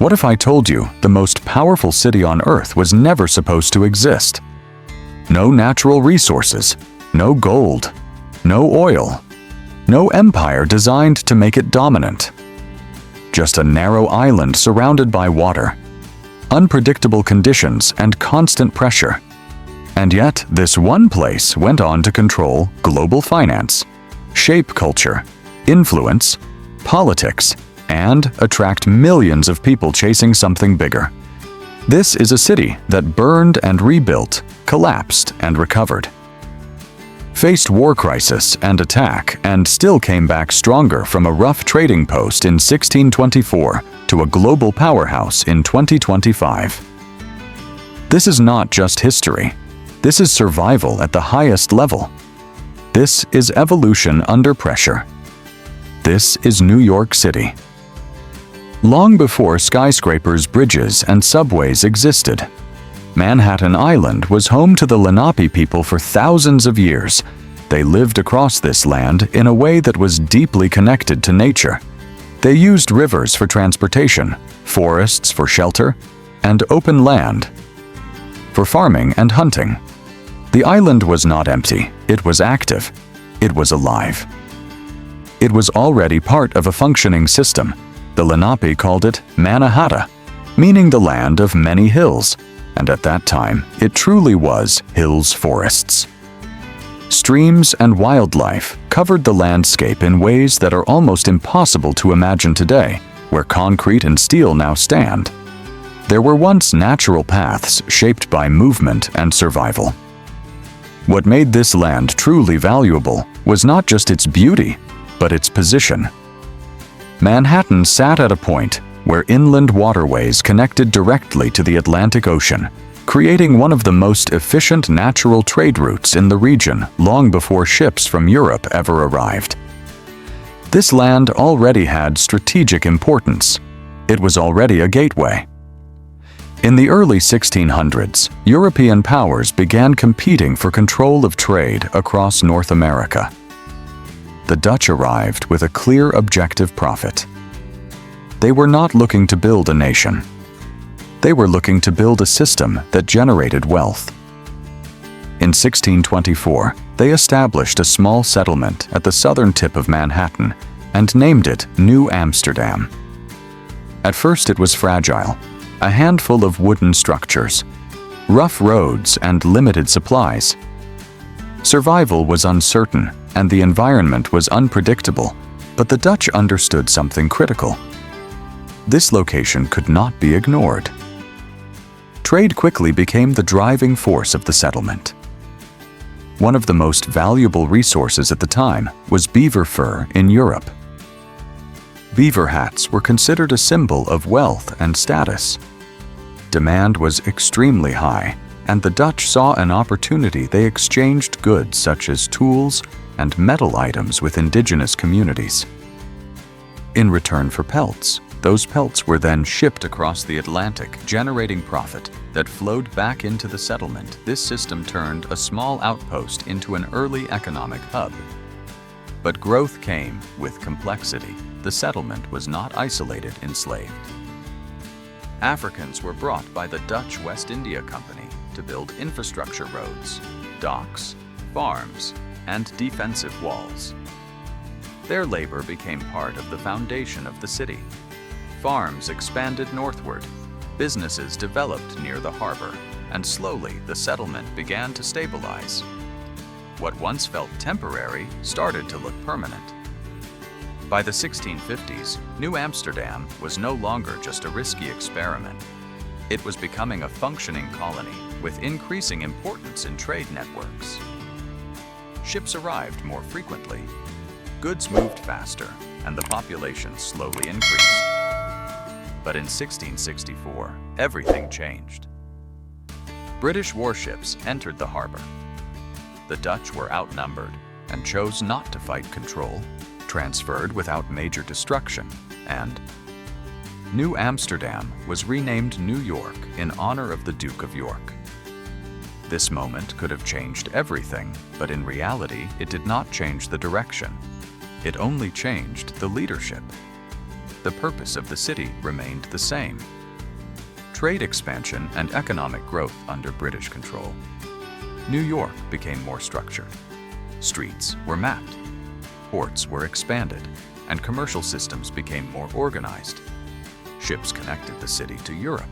What if I told you the most powerful city on Earth was never supposed to exist? No natural resources, no gold, no oil, no empire designed to make it dominant. Just a narrow island surrounded by water, unpredictable conditions, and constant pressure. And yet, this one place went on to control global finance, shape culture, influence, politics, and attract millions of people chasing something bigger. This is a city that burned and rebuilt, collapsed and recovered, faced war crisis and attack, and still came back stronger from a rough trading post in 1624 to a global powerhouse in 2025. This is not just history. This is survival at the highest level. This is evolution under pressure. This is New York City. Long before skyscrapers, bridges, and subways existed, Manhattan Island was home to the Lenape people for thousands of years. They lived across this land in a way that was deeply connected to nature. They used rivers for transportation, forests for shelter, and open land for farming and hunting. The island was not empty, it was active, it was alive. It was already part of a functioning system. The Lenape called it Mannahatta, meaning the land of many hills, and at that time, it truly was hills forests. Streams and wildlife covered the landscape in ways that are almost impossible to imagine today, where concrete and steel now stand. There were once natural paths shaped by movement and survival. What made this land truly valuable was not just its beauty, but its position. Manhattan sat at a point where inland waterways connected directly to the Atlantic Ocean, creating one of the most efficient natural trade routes in the region long before ships from Europe ever arrived. This land already had strategic importance. It was already a gateway. In the early 1600s, European powers began competing for control of trade across North America. The Dutch arrived with a clear objective: profit. They were not looking to build a nation. They were looking to build a system that generated wealth. In 1624, they established a small settlement at the southern tip of Manhattan and named it New Amsterdam. At first it was fragile, a handful of wooden structures, rough roads, and limited supplies. Survival was uncertain, and the environment was unpredictable, but the Dutch understood something critical. This location could not be ignored. Trade quickly became the driving force of the settlement. One of the most valuable resources at the time was beaver fur in Europe. Beaver hats were considered a symbol of wealth and status. Demand was extremely high, and the Dutch saw an opportunity. They exchanged goods such as tools and metal items with indigenous communities. In return for pelts, those pelts were then shipped across the Atlantic, generating profit that flowed back into the settlement. This system turned a small outpost into an early economic hub. But growth came with complexity. The settlement was not isolated, enslaved. Africans were brought by the Dutch West India Company to build infrastructure: roads, docks, farms, and defensive walls. Their labor became part of the foundation of the city. Farms expanded northward, businesses developed near the harbor, and slowly the settlement began to stabilize. What once felt temporary started to look permanent. By the 1650s, New Amsterdam was no longer just a risky experiment. It was becoming a functioning colony with increasing importance in trade networks. Ships arrived more frequently, goods moved faster, and the population slowly increased. But in 1664, everything changed. British warships entered the harbor. The Dutch were outnumbered and chose not to fight control, transferred without major destruction, and New Amsterdam was renamed New York in honor of the Duke of York. This moment could have changed everything, but in reality, it did not change the direction. It only changed the leadership. the purpose of the city remained the same: trade expansion and economic growth under British control. New York became more structured. Streets were mapped, ports were expanded, and commercial systems became more organized. Ships connected the city to Europe.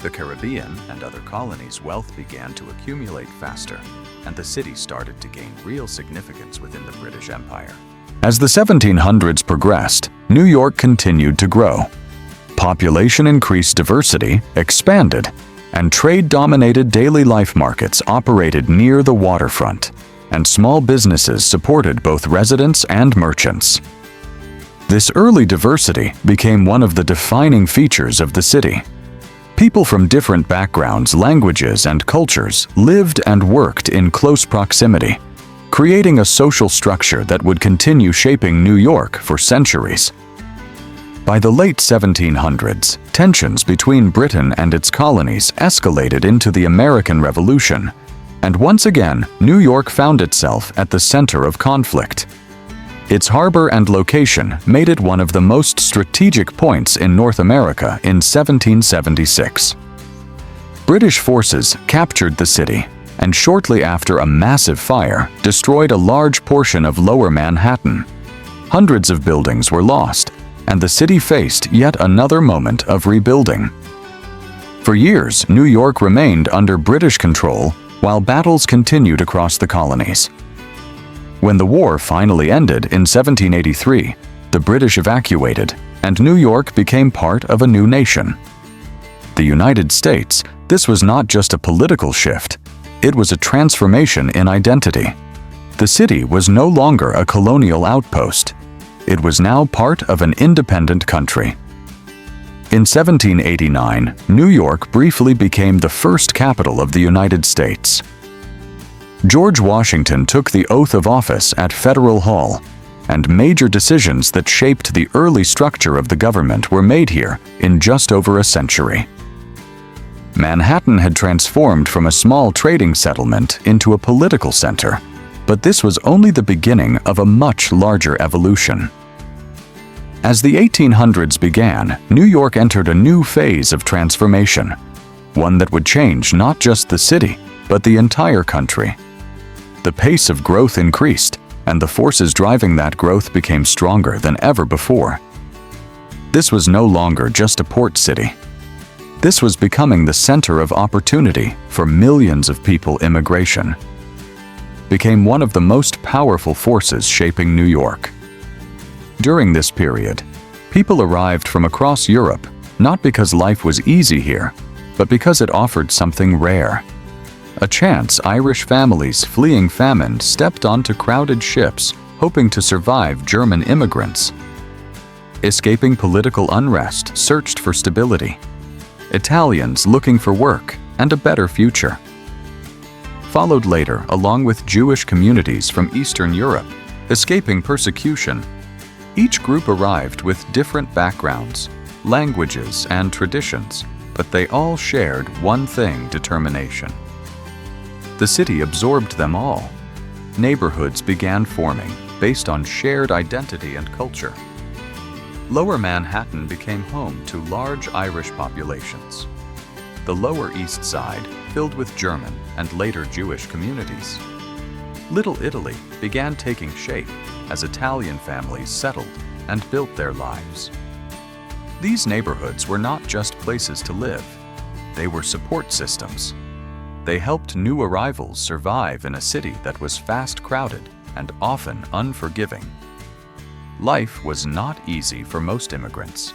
The Caribbean and other colonies' wealth began to accumulate faster, and the city started to gain real significance within the British Empire. As the 1700s progressed, New York continued to grow. Population increased, diversity expanded, and trade-dominated daily life markets operated near the waterfront, and small businesses supported both residents and merchants. This early diversity became one of the defining features of the city. People from different backgrounds, languages, and cultures lived and worked in close proximity, creating a social structure that would continue shaping New York for centuries. By the late 1700s, tensions between Britain and its colonies escalated into the American Revolution, and once again, New York found itself at the center of conflict. Its harbor and location made it one of the most strategic points in North America in 1776. British forces captured the city, and shortly after, a massive fire destroyed a large portion of Lower Manhattan. Hundreds of buildings were lost, and the city faced yet another moment of rebuilding. For years, New York remained under British control while battles continued across the colonies. When the war finally ended in 1783, the British evacuated, and New York became part of a new nation. The United States, this was not just a political shift, it was a transformation in identity. The city was no longer a colonial outpost. It was now part of an independent country. In 1789, New York briefly became the first capital of the United States. George Washington took the oath of office at Federal Hall, and major decisions that shaped the early structure of the government were made here in just over a century. Manhattan had transformed from a small trading settlement into a political center, but this was only the beginning of a much larger evolution. As the 1800s began, New York entered a new phase of transformation, one that would change not just the city, but the entire country. The pace of growth increased, and the forces driving that growth became stronger than ever before. This was no longer just a port city. This was becoming the center of opportunity for millions of people. Immigration became one of the most powerful forces shaping New York. During this period, people arrived from across Europe, not because life was easy here, but because it offered something rare. A chance Irish families fleeing famine stepped onto crowded ships, hoping to survive German immigrants. Escaping political unrest searched for stability. Italians looking for work and a better future. Followed later, along with Jewish communities from Eastern Europe, escaping persecution. Each group arrived with different backgrounds, languages, and traditions, but they all shared one thing: determination. The city absorbed them all. Neighborhoods began forming based on shared identity and culture. Lower Manhattan became home to large Irish populations. The Lower East Side filled with German and later Jewish communities. Little Italy began taking shape as Italian families settled and built their lives. These neighborhoods were not just places to live, they were support systems. They helped new arrivals survive in a city that was fast, crowded, and often unforgiving. Life was not easy for most immigrants.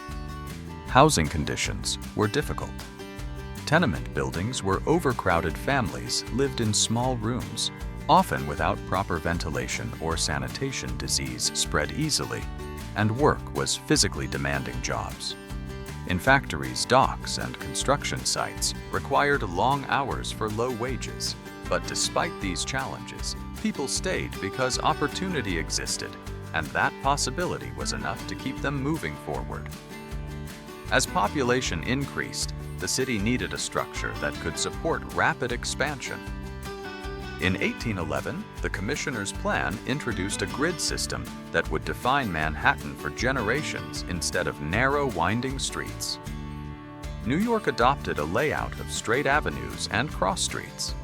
Housing conditions were difficult. Tenement buildings where overcrowded families lived in small rooms, often without proper ventilation or sanitation. Disease spread easily, and work was physically demanding jobs. In factories, docks, and construction sites required long hours for low wages. But despite these challenges, people stayed because opportunity existed, and that possibility was enough to keep them moving forward. As population increased, the city needed a structure that could support rapid expansion. In 1811, the commissioner's plan introduced a grid system that would define Manhattan for generations instead of narrow, winding streets. New York adopted a layout of straight avenues and cross streets.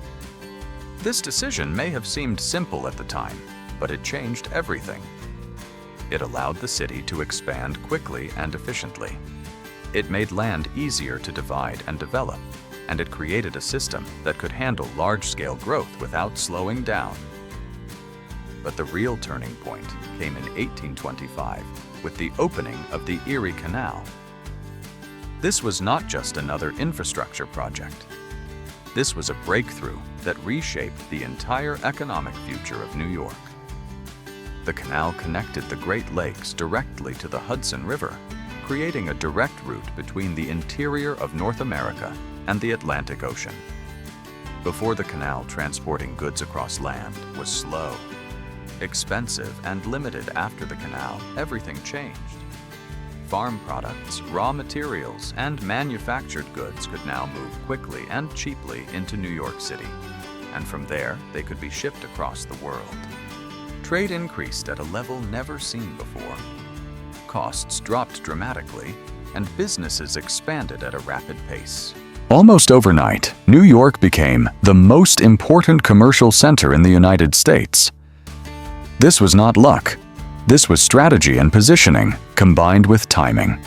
This decision may have seemed simple at the time, but it changed everything. It allowed the city to expand quickly and efficiently. It made land easier to divide and develop, and it created a system that could handle large-scale growth without slowing down. But the real turning point came in 1825 with the opening of the Erie Canal. This was not just another infrastructure project. This was a breakthrough that reshaped the entire economic future of New York. The canal connected the Great Lakes directly to the Hudson River, creating a direct route between the interior of North America and the Atlantic Ocean. Before the canal, transporting goods across land was slow, expensive, and limited. After the canal, everything changed. Farm products, raw materials, and manufactured goods could now move quickly and cheaply into New York City, and from there, they could be shipped across the world. Trade increased at a level never seen before. Costs dropped dramatically, and businesses expanded at a rapid pace. Almost overnight, New York became the most important commercial center in the United States. This was not luck. This was strategy and positioning, combined with timing.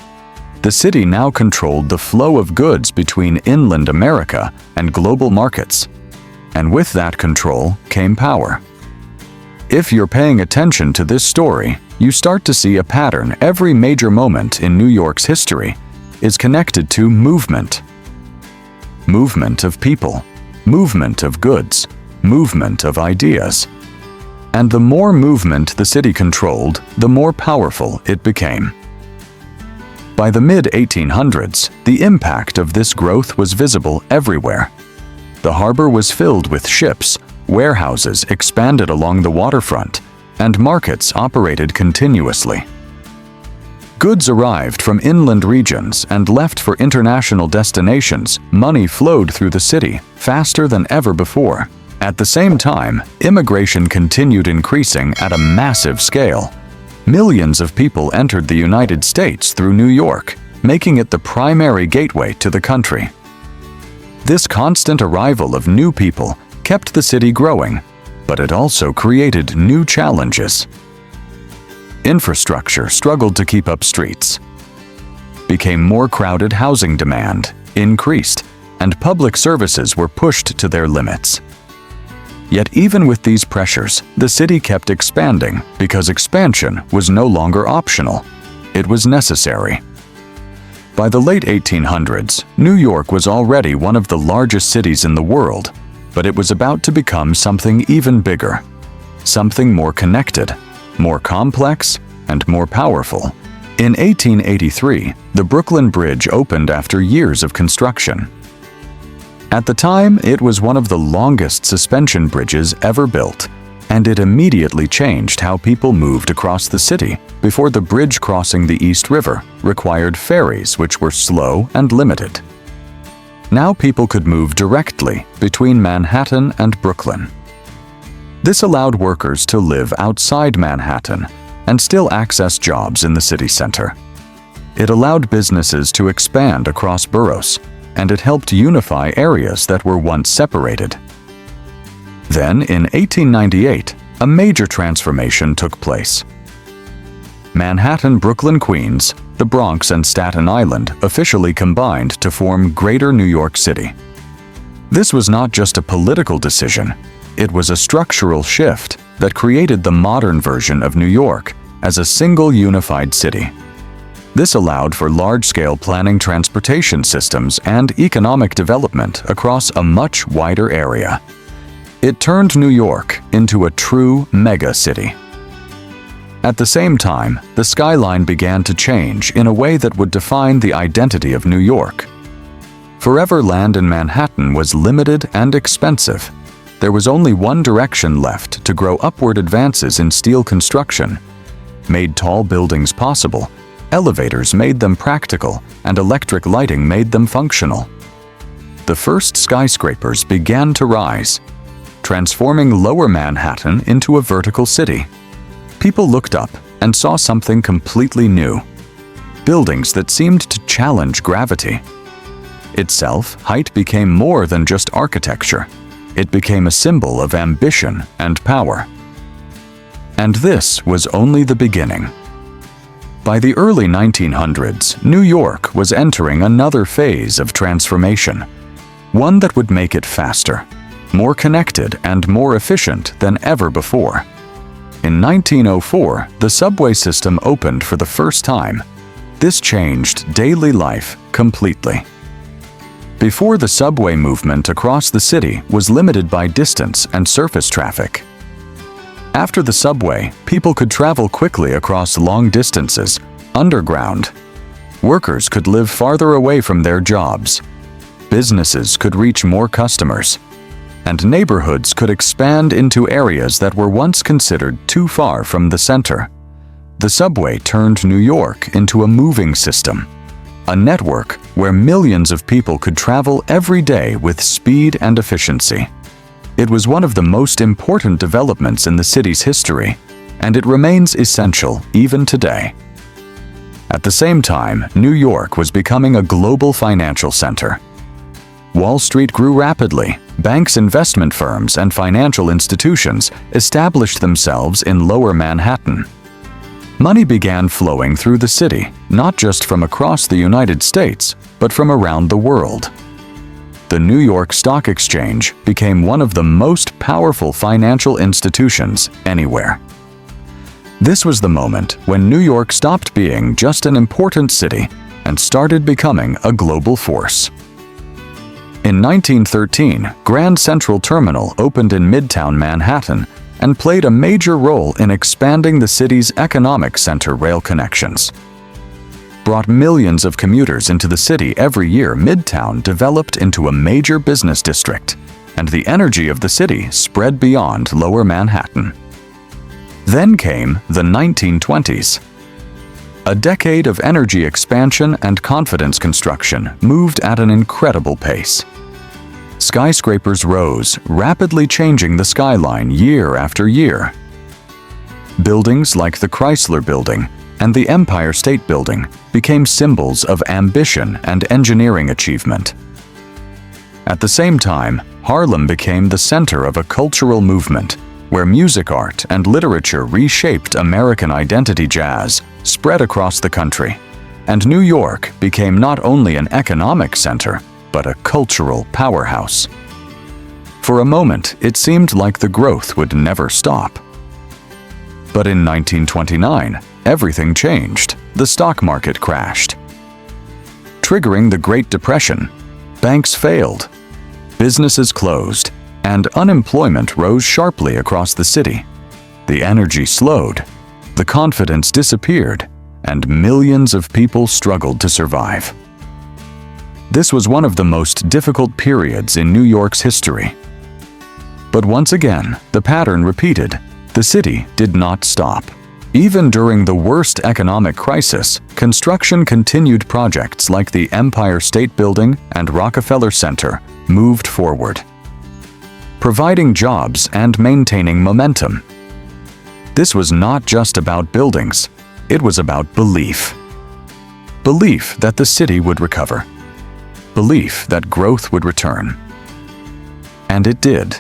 The city now controlled the flow of goods between inland America and global markets. And with that control came power. If you're paying attention to this story, you start to see a pattern. Every major moment in New York's history is connected to movement. Movement of people, movement of goods, movement of ideas. And the more movement the city controlled, the more powerful it became. By the mid-1800s, the impact of this growth was visible everywhere. The harbor was filled with ships, warehouses expanded along the waterfront, and markets operated continuously. Goods arrived from inland regions and left for international destinations. Money flowed through the city faster than ever before. At the same time, immigration continued increasing at a massive scale. Millions of people entered the United States through New York, making it the primary gateway to the country. This constant arrival of new people kept the city growing, but it also created new challenges. Infrastructure struggled to keep up. Streets became more crowded, housing demand increased, and public services were pushed to their limits. Yet even with these pressures, the city kept expanding because expansion was no longer optional. It was necessary. By the late 1800s, New York was already one of the largest cities in the world, but it was about to become something even bigger, something more connected, more complex, and more powerful. In 1883, the Brooklyn Bridge opened after years of construction. At the time, it was one of the longest suspension bridges ever built, and it immediately changed how people moved across the city. Before, the bridge crossing the East River required ferries, which were slow and limited. Now people could move directly between Manhattan and Brooklyn. This allowed workers to live outside Manhattan and still access jobs in the city center. It allowed businesses to expand across boroughs, and it helped unify areas that were once separated. Then, in 1898, a major transformation took place. Manhattan, Brooklyn, Queens, the Bronx, and Staten Island officially combined to form Greater New York City. This was not just a political decision, it was a structural shift that created the modern version of New York as a single unified city. This allowed for large-scale planning, transportation systems, and economic development across a much wider area. It turned New York into a true mega city. At the same time, the skyline began to change in a way that would define the identity of New York. Forever, land in Manhattan was limited and expensive. There was only one direction left to grow. Upward advances in steel construction made tall buildings possible, elevators made them practical, and electric lighting made them functional. The first skyscrapers began to rise. transforming Lower Manhattan into a vertical city. People looked up and saw something completely new. Buildings that seemed to challenge gravity. Itself, height became more than just architecture. It became a symbol of ambition and power. And this was only the beginning. By the early 1900s, New York was entering another phase of transformation, one that would make it faster, more connected, and more efficient than ever before. In 1904, the subway system opened for the first time. This changed daily life completely. Before, the subway movement across the city was limited by distance and surface traffic. After the subway, people could travel quickly across long distances, underground. Workers could live farther away from their jobs. Businesses could reach more customers. And neighborhoods could expand into areas that were once considered too far from the center. The subway turned New York into a moving system, a network where millions of people could travel every day with speed and efficiency. It was one of the most important developments in the city's history, and it remains essential even today. At the same time, New York was becoming a global financial center. Wall Street grew rapidly. Banks, investment firms, and financial institutions established themselves in Lower Manhattan. Money began flowing through the city, not just from across the United States, but from around the world. The New York Stock Exchange became one of the most powerful financial institutions anywhere. This was the moment when New York stopped being just an important city and started becoming a global force. In 1913, Grand Central Terminal opened in Midtown Manhattan and played a major role in expanding the city's economic center. Rail connections brought millions of commuters into the city every year. Midtown developed into a major business district, and the energy of the city spread beyond Lower Manhattan. Then came the 1920s. A decade of energy expansion and confidence construction moved at an incredible pace. Skyscrapers rose, rapidly changing the skyline year after year. Buildings like the Chrysler Building and the Empire State Building became symbols of ambition and engineering achievement. At the same time, Harlem became the center of a cultural movement where music, art, and literature reshaped American identity. Jazz spread across the country, and New York became not only an economic center, but a cultural powerhouse. For a moment, it seemed like the growth would never stop. But in 1929, everything changed. The stock market crashed, triggering the Great Depression. Banks failed, businesses closed, and unemployment rose sharply across the city. The energy slowed, the confidence disappeared, and millions of people struggled to survive. This was one of the most difficult periods in New York's history. But once again, the pattern repeated. The city did not stop. Even during the worst economic crisis, construction continued. Projects like the Empire State Building and Rockefeller Center moved forward, providing jobs and maintaining momentum. This was not just about buildings. It was about belief. Belief that the city would recover. Belief that growth would return. And it did.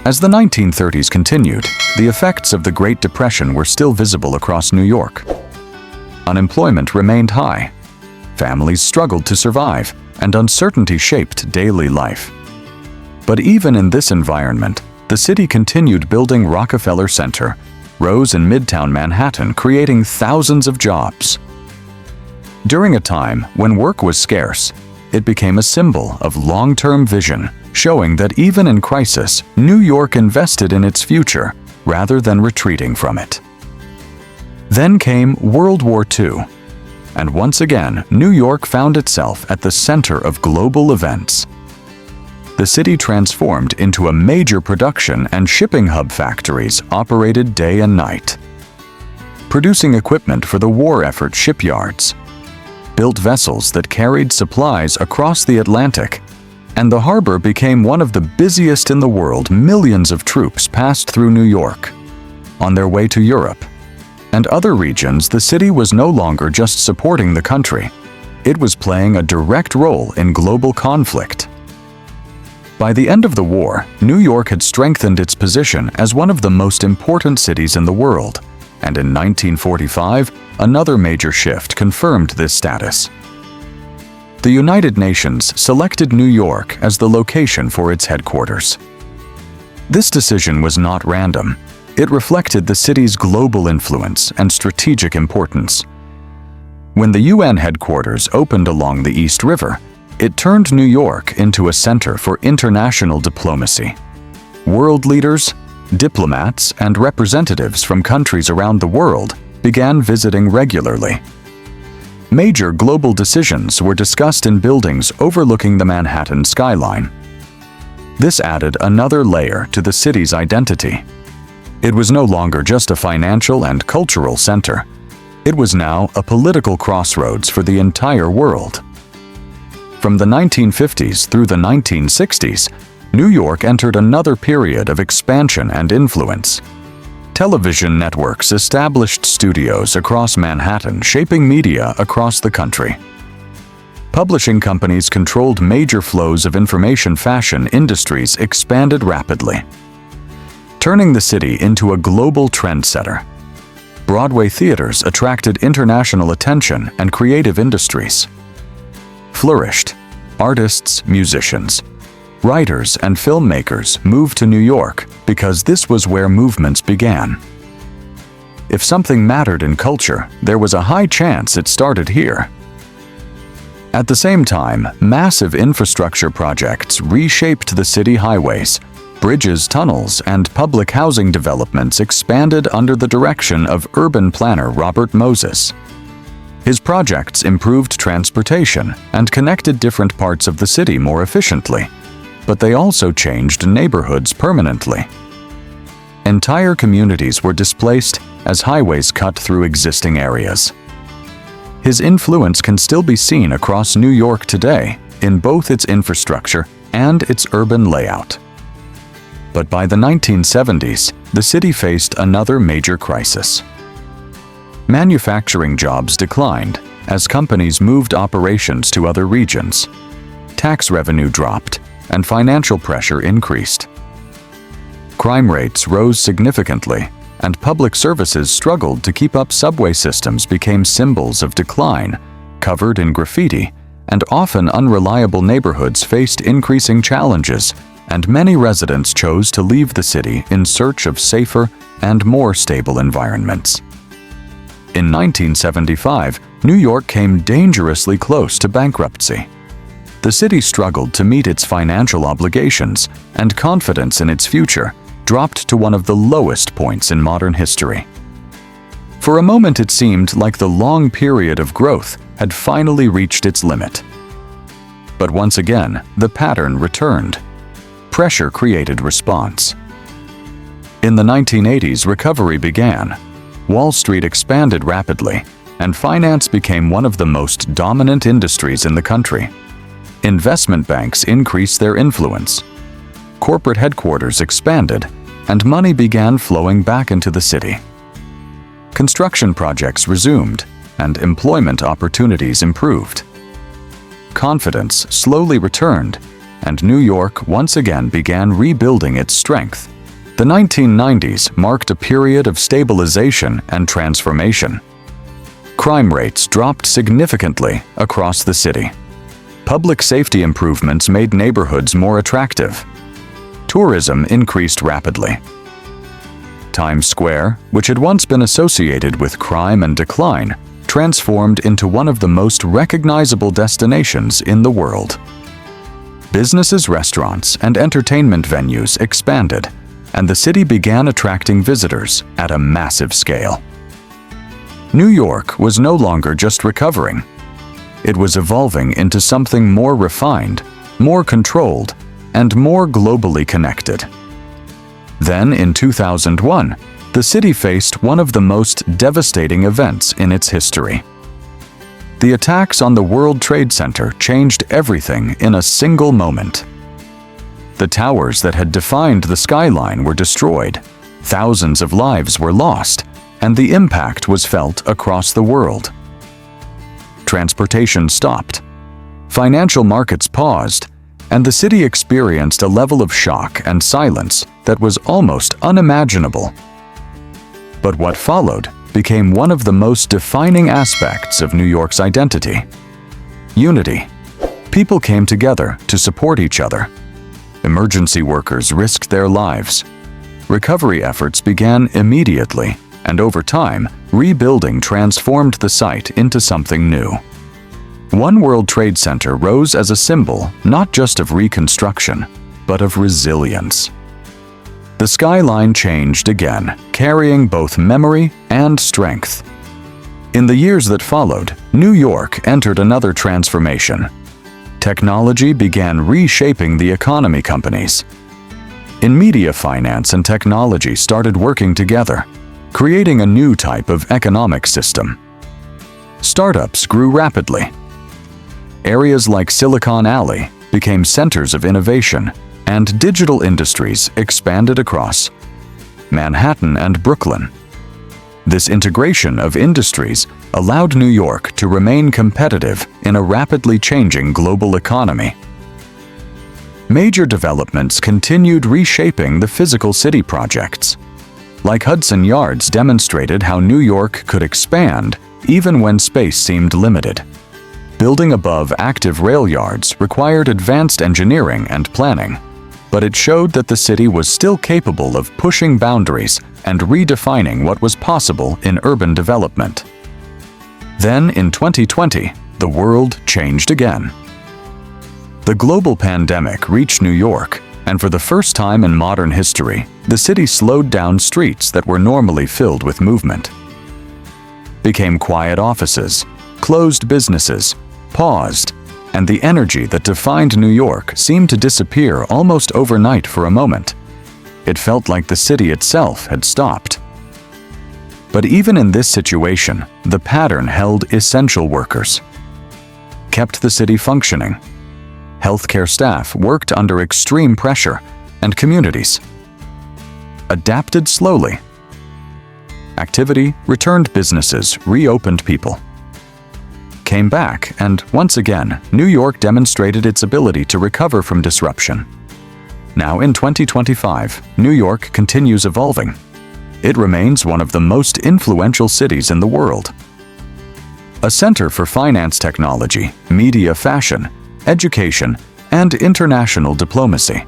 As the 1930s continued, the effects of the Great Depression were still visible across New York. Unemployment remained high. Families struggled to survive, and uncertainty shaped daily life. But even in this environment, the city continued building. Rockefeller Center rose in Midtown Manhattan, creating thousands of jobs. During a time when work was scarce, it became a symbol of long-term vision, showing that even in crisis, New York invested in its future rather than retreating from it. Then came World War II, and once again, New York found itself at the center of global events. The city transformed into a major production and shipping hub. Factories operated day and night, producing equipment for the war effort. Shipyards built vessels that carried supplies across the Atlantic, and the harbor became one of the busiest in the world. Millions of troops passed through New York on their way to Europe and other regions. The city was no longer just supporting the country. It was playing a direct role in global conflict. By the end of the war, New York had strengthened its position as one of the most important cities in the world, and in 1945, another major shift confirmed this status. The United Nations selected New York as the location for its headquarters. This decision was not random. It reflected the city's global influence and strategic importance. When the UN headquarters opened along the East River, it turned New York into a center for international diplomacy. World leaders, diplomats, and representatives from countries around the world began visiting regularly. Major global decisions were discussed in buildings overlooking the Manhattan skyline. This added another layer to the city's identity. It was no longer just a financial and cultural center. It was now a political crossroads for the entire world. From the 1950s through the 1960s, New York entered another period of expansion and influence. Television networks established studios across Manhattan, shaping media across the country. Publishing companies controlled major flows of information. Fashion industries expanded rapidly, turning the city into a global trendsetter. Broadway theaters attracted international attention, and creative industries flourished. Artists, musicians, writers, and filmmakers moved to New York because this was where movements began. If something mattered in culture, there was a high chance it started here. At the same time, massive infrastructure projects reshaped the city. Highways, bridges, tunnels, and public housing developments expanded under the direction of urban planner Robert Moses. His projects improved transportation and connected different parts of the city more efficiently, but they also changed neighborhoods permanently. Entire communities were displaced as highways cut through existing areas. His influence can still be seen across New York today, in both its infrastructure and its urban layout. But by the 1970s, the city faced another major crisis. Manufacturing jobs declined as companies moved operations to other regions. Tax revenue dropped, and financial pressure increased. Crime rates rose significantly, and public services struggled to keep up. Subway systems became symbols of decline, covered in graffiti, and often unreliable neighborhoods faced increasing challenges, and many residents chose to leave the city in search of safer and more stable environments. In 1975, New York came dangerously close to bankruptcy. The city struggled to meet its financial obligations, and confidence in its future dropped to one of the lowest points in modern history. For a moment, it seemed like the long period of growth had finally reached its limit. But once again, the pattern returned. Pressure created response. In the 1980s, recovery began. Wall Street expanded rapidly, and finance became one of the most dominant industries in the country. Investment banks increased their influence. Corporate headquarters expanded, and money began flowing back into the city. Construction projects resumed, and employment opportunities improved. Confidence slowly returned, and New York once again began rebuilding its strength. The 1990s marked a period of stabilization and transformation. Crime rates dropped significantly across the city. Public safety improvements made neighborhoods more attractive. Tourism increased rapidly. Times Square, which had once been associated with crime and decline, transformed into one of the most recognizable destinations in the world. Businesses, restaurants, and entertainment venues expanded, and the city began attracting visitors at a massive scale. New York was no longer just recovering. It was evolving into something more refined, more controlled, and more globally connected. Then, in 2001, the city faced one of the most devastating events in its history. The attacks on the World Trade Center changed everything in a single moment. The towers that had defined the skyline were destroyed, thousands of lives were lost, and the impact was felt across the world. Transportation stopped, financial markets paused, and the city experienced a level of shock and silence that was almost unimaginable. But what followed became one of the most defining aspects of New York's identity: unity. People came together to support each other. Emergency workers risked their lives. Recovery efforts began immediately, and over time, rebuilding transformed the site into something new. One World Trade Center rose as a symbol not just of reconstruction, but of resilience. The skyline changed again, carrying both memory and strength. In the years that followed, New York entered another transformation. Technology began reshaping the economy. Companies in media, finance, and technology started working together, creating a new type of economic system. Startups grew rapidly. Areas like Silicon Alley became centers of innovation, and digital industries expanded across Manhattan and Brooklyn. This integration of industries allowed New York to remain competitive in a rapidly changing global economy. Major developments continued reshaping the physical city. Projects like Hudson Yards demonstrated how New York could expand even when space seemed limited. Building above active rail yards required advanced engineering and planning, but it showed that the city was still capable of pushing boundaries and redefining what was possible in urban development. Then, in 2020, the world changed again. The global pandemic reached New York, and for the first time in modern history, the city slowed down streets that were normally filled with movement. Became quiet offices, closed businesses, paused, and the energy that defined New York seemed to disappear almost overnight for a moment. It felt like the city itself had stopped. But even in this situation, the pattern held: essential workers kept the city functioning. Healthcare staff worked under extreme pressure, and communities adapted slowly. Activity returned, businesses reopened, people came back, and once again, New York demonstrated its ability to recover from disruption. Now in 2025, New York continues evolving. It remains one of the most influential cities in the world. A center for finance, technology, media, fashion, education, and international diplomacy.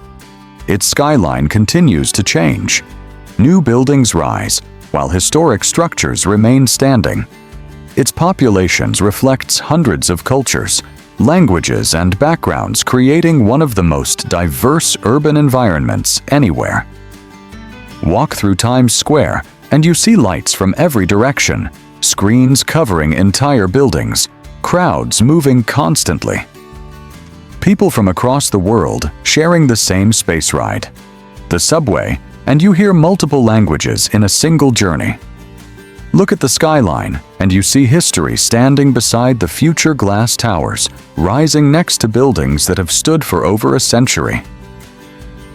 Its skyline continues to change. New buildings rise, while historic structures remain standing. Its populations reflects hundreds of cultures, languages, and backgrounds, creating one of the most diverse urban environments anywhere. Walk through Times Square, and you see lights from every direction, screens covering entire buildings, crowds moving constantly. People from across the world sharing the same space ride, the subway, and you hear multiple languages in a single journey. Look at the skyline, and you see history standing beside the future glass towers, rising next to buildings that have stood for over a century.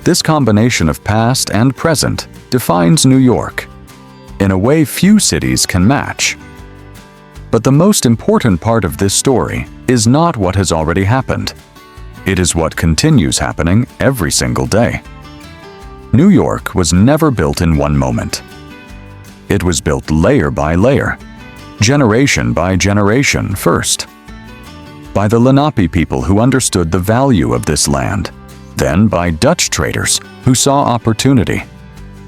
This combination of past and present defines New York in a way few cities can match. But the most important part of this story is not what has already happened. It is what continues happening every single day. New York was never built in one moment. It was built layer by layer, generation by generation first. By the Lenape people who understood the value of this land, then by Dutch traders who saw opportunity,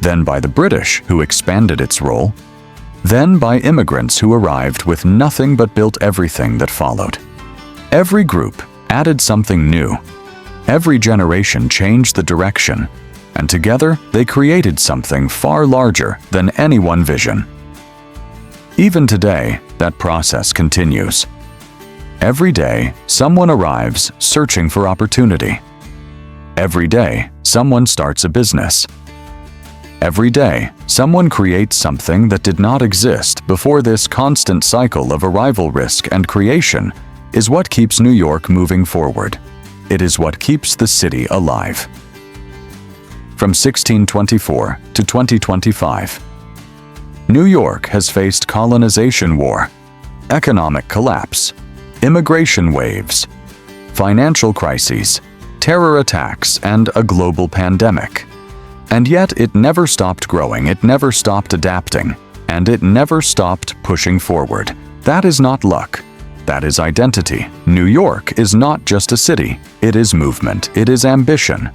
then by the British who expanded its role, then by immigrants who arrived with nothing but built everything that followed. Every group added something new. Every generation changed the direction, and together they created something far larger than any one vision. Even today, that process continues. Every day, someone arrives searching for opportunity. Every day, someone starts a business. Every day, someone creates something that did not exist before. This constant cycle of arrival, risk, and creation is what keeps New York moving forward. It is what keeps the city alive. From 1624 to 2025, New York has faced colonization war, economic collapse, immigration waves, financial crises, terror attacks, and a global pandemic. And yet it never stopped growing, it never stopped adapting, and it never stopped pushing forward. That is not luck. That is identity. New York is not just a city. It is movement. It is ambition.